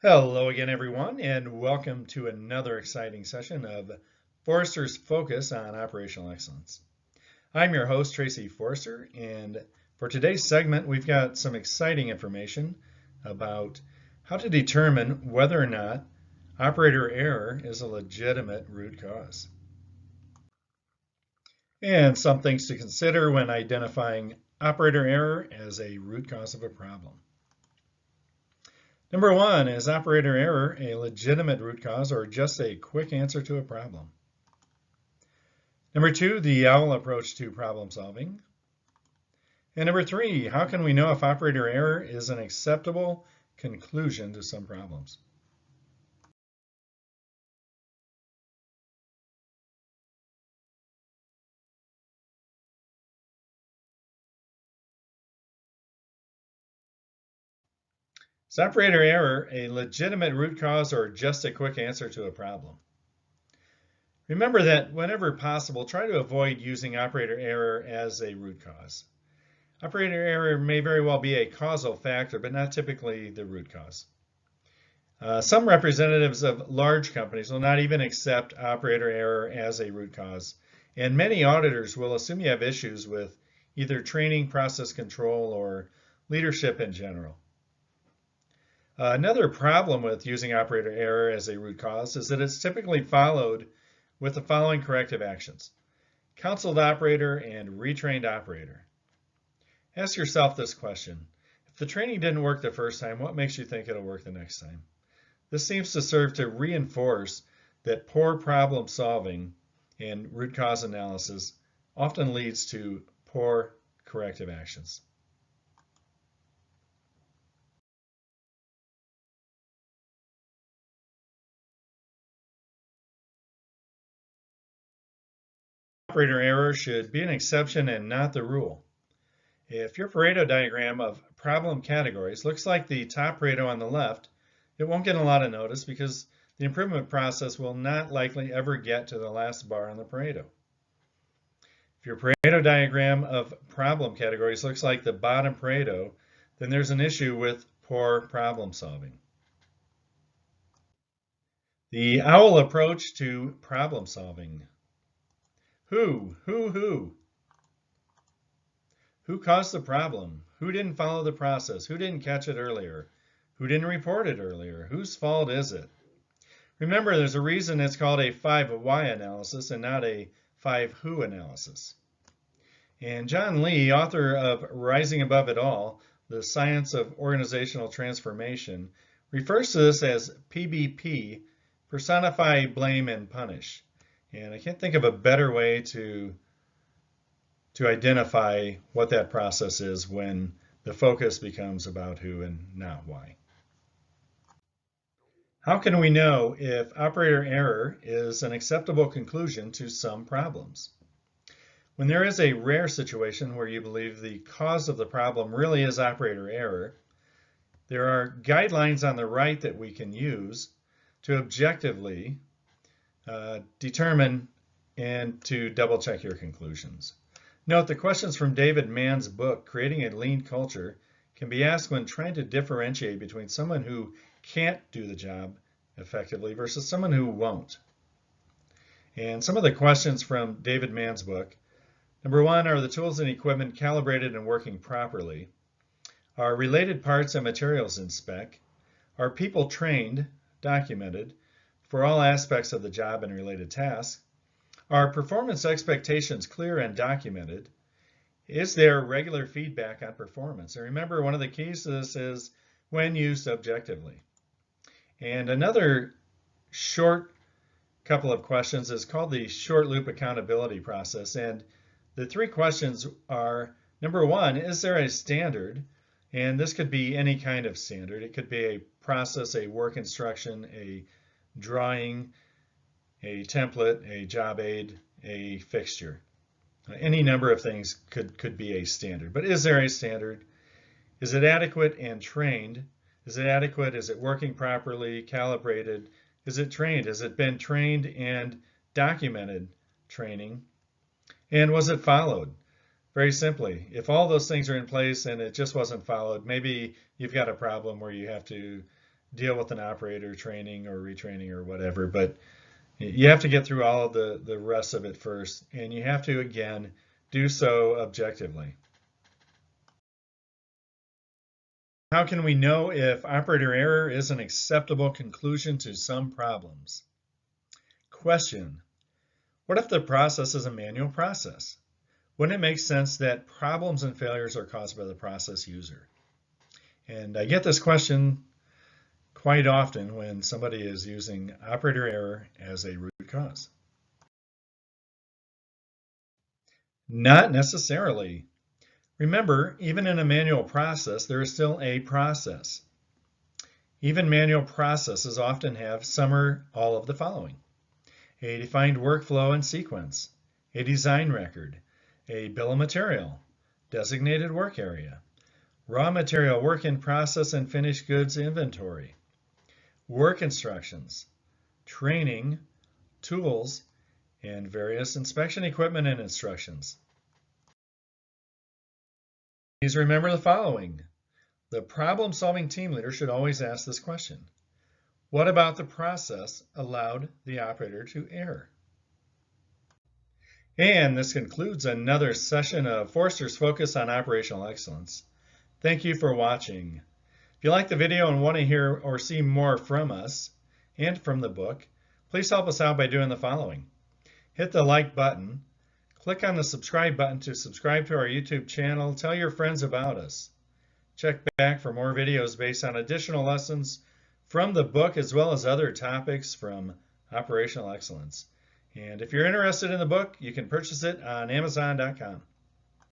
Hello again, everyone, and welcome to another exciting session of Forrester's Focus on Operational Excellence. I'm your host, Tracy Forrester, and for today's segment, we've got some exciting information about how to determine whether or not operator error is a legitimate root cause. And some things to consider when identifying operator error as a root cause of a problem. Number one, is operator error a legitimate root cause or just a quick answer to a problem? Number two, the OWL approach to problem solving. And number three, how can we know if operator error is an acceptable conclusion to some problems? Is operator error a legitimate root cause or just a quick answer to a problem? Remember that whenever possible, try to avoid using operator error as a root cause. Operator error may very well be a causal factor, but not typically the root cause. Some representatives of large companies will not even accept operator error as a root cause, and many auditors will assume you have issues with either training, process control, or leadership in general. Another problem with using operator error as a root cause is that it's typically followed with the following corrective actions: counseled operator and retrained operator. Ask yourself this question: if the training didn't work the first time, what makes you think it'll work the next time? This seems to serve to reinforce that poor problem solving and root cause analysis often leads to poor corrective actions. Operator error should be an exception and not the rule. If your Pareto diagram of problem categories looks like the top Pareto on the left, it won't get a lot of notice because the improvement process will not likely ever get to the last bar on the Pareto. If your Pareto diagram of problem categories looks like the bottom Pareto, then there's an issue with poor problem solving. The OWL approach to problem solving. Who? Who caused the problem? Who didn't follow the process? Who didn't catch it earlier? Who didn't report it earlier? Whose fault is it? Remember, there's a reason it's called a 5 why analysis and not a 5 who analysis. And John Lee, author of Rising Above It All, The Science of Organizational Transformation, refers to this as PBP, personify, blame, and punish. And I can't think of a better way to identify what that process is when the focus becomes about who and not why. How can we know if operator error is an acceptable conclusion to some problems? When there is a rare situation where you believe the cause of the problem really is operator error, there are guidelines on the right that we can use to objectively determine and to double check your conclusions. Note the questions from David Mann's book, Creating a Lean Culture, can be asked when trying to differentiate between someone who can't do the job effectively versus someone who won't. And some of the questions from David Mann's book: number one, are the tools and equipment calibrated and working properly? Are related parts and materials in spec? Are people trained, documented, for all aspects of the job and related tasks? Are performance expectations clear and documented? Is there regular feedback on performance? And remember, one of the keys to this is when used objectively. And another short couple of questions is called the short loop accountability process. And the three questions are, number one, is there a standard? And this could be any kind of standard. It could be a process, a work instruction, a drawing, a template, a job aid, a fixture. Any number of things could be a standard. But is there a standard? Is it adequate and trained? Is it adequate? Is it working properly, calibrated? Is it trained? Has it been trained and documented training? And was it followed? Very simply, if all those things are in place and it just wasn't followed, maybe you've got a problem where you have to deal with an operator training or retraining or whatever, but you have to get through all of the rest of it first, and you have to, again, do so objectively. How can we know if operator error is an acceptable conclusion to some problems? Question: what if the process is a manual process? Wouldn't it make sense that problems and failures are caused by the process user? And I get this question quite often when somebody is using operator error as a root cause. Not necessarily. Remember, even in a manual process, there is still a process. Even manual processes often have some or all of the following: a defined workflow and sequence, a design record, a bill of material, designated work area, raw material work in process and finished goods inventory, work instructions, training, tools, and various inspection equipment and instructions. Please remember the following. The problem-solving team leader should always ask this question: what about the process allowed the operator to err? And this concludes another session of Forrester's Focus on Operational Excellence. Thank you for watching. If you like the video and want to hear or see more from us and from the book, please help us out by doing the following. Hit the like button, click on the subscribe button to subscribe to our YouTube channel, tell your friends about us. Check back for more videos based on additional lessons from the book as well as other topics from operational excellence. And if you're interested in the book, you can purchase it on Amazon.com.